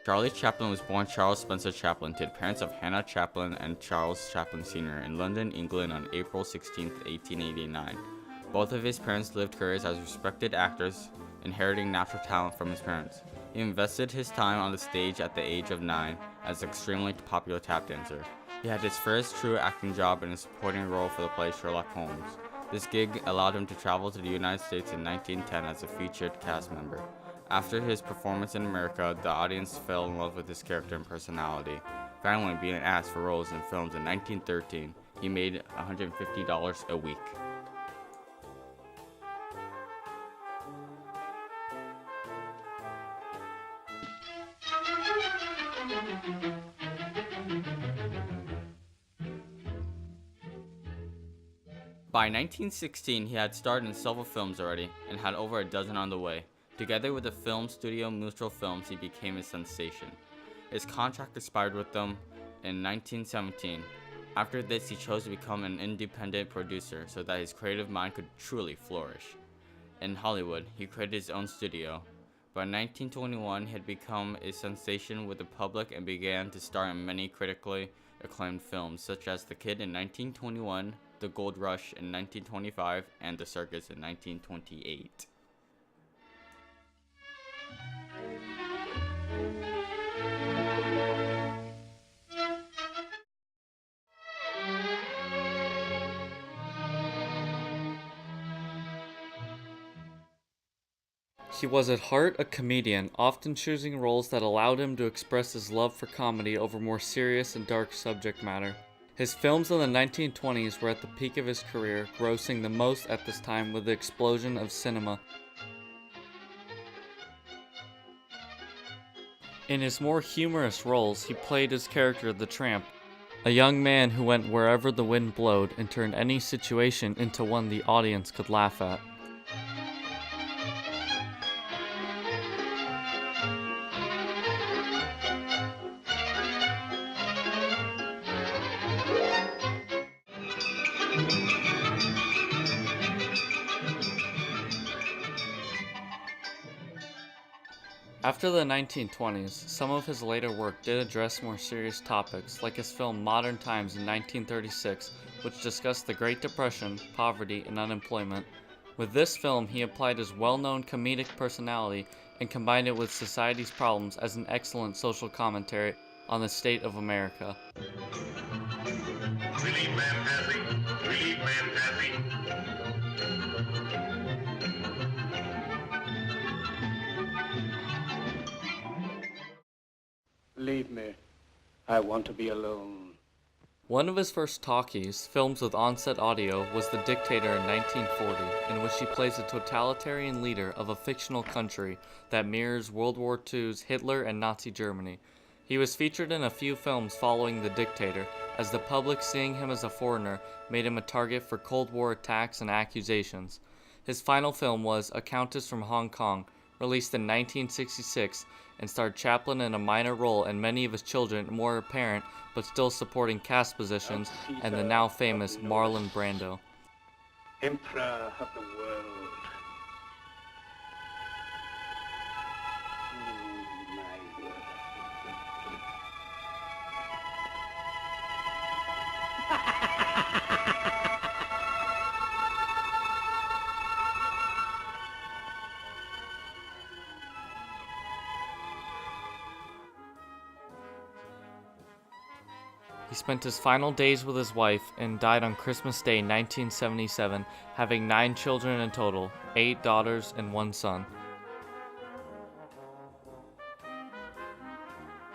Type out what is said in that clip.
Charlie Chaplin was born Charles Spencer Chaplin to the parents of Hannah Chaplin and Charles Chaplin Sr. in London, England on April 16, 1889. Both of his parents lived careers as respected actors, inheriting natural talent from his parents. He invested his time on the stage at the age of 9 as an extremely popular tap dancer. He had his first true acting job in a supporting role for the play Sherlock Holmes. This gig allowed him to travel to the United States in 1910 as a featured cast member. After his performance in America, the audience fell in love with his character and personality. Finally, being asked for roles in films in 1913, he made $150 a week. By 1916, he had starred in several films already and had over a dozen on the way. Together with the film studio Mutual Films, he became a sensation. His contract expired with them in 1917. After this, he chose to become an independent producer so that his creative mind could truly flourish. In Hollywood, he created his own studio. By 1921, he had become a sensation with the public and began to star in many critically acclaimed films, such as The Kid in 1921, The Gold Rush in 1925, and The Circus in 1928. He was at heart a comedian, often choosing roles that allowed him to express his love for comedy over more serious and dark subject matter. His films in the 1920s were at the peak of his career, grossing the most at this time with the explosion of cinema. In his more humorous roles, he played his character the Tramp, a young man who went wherever the wind blowed and turned any situation into one the audience could laugh at. After the 1920s, some of his later work did address more serious topics, like his film Modern Times in 1936, which discussed the Great Depression, poverty, and unemployment. With this film, he applied his well-known comedic personality and combined it with society's problems as an excellent social commentary on the state of America. Relief man passing. Relief man passing. Leave me. I want to be alone. One of his first talkies, films with on-set audio, was The Dictator in 1940, in which he plays a totalitarian leader of a fictional country that mirrors World War II's Hitler and Nazi Germany. He was featured in a few films following The Dictator, as the public seeing him as a foreigner made him a target for Cold War attacks and accusations. His final film was A Countess from Hong Kong, released in 1966, and starred Chaplin in a minor role and many of his children in more apparent but still supporting cast positions, and the now famous Marlon Brando. Emperor of the world. My word. He spent his final days with his wife and died on Christmas Day 1977, having 9 children in total, 8 daughters and 1 son.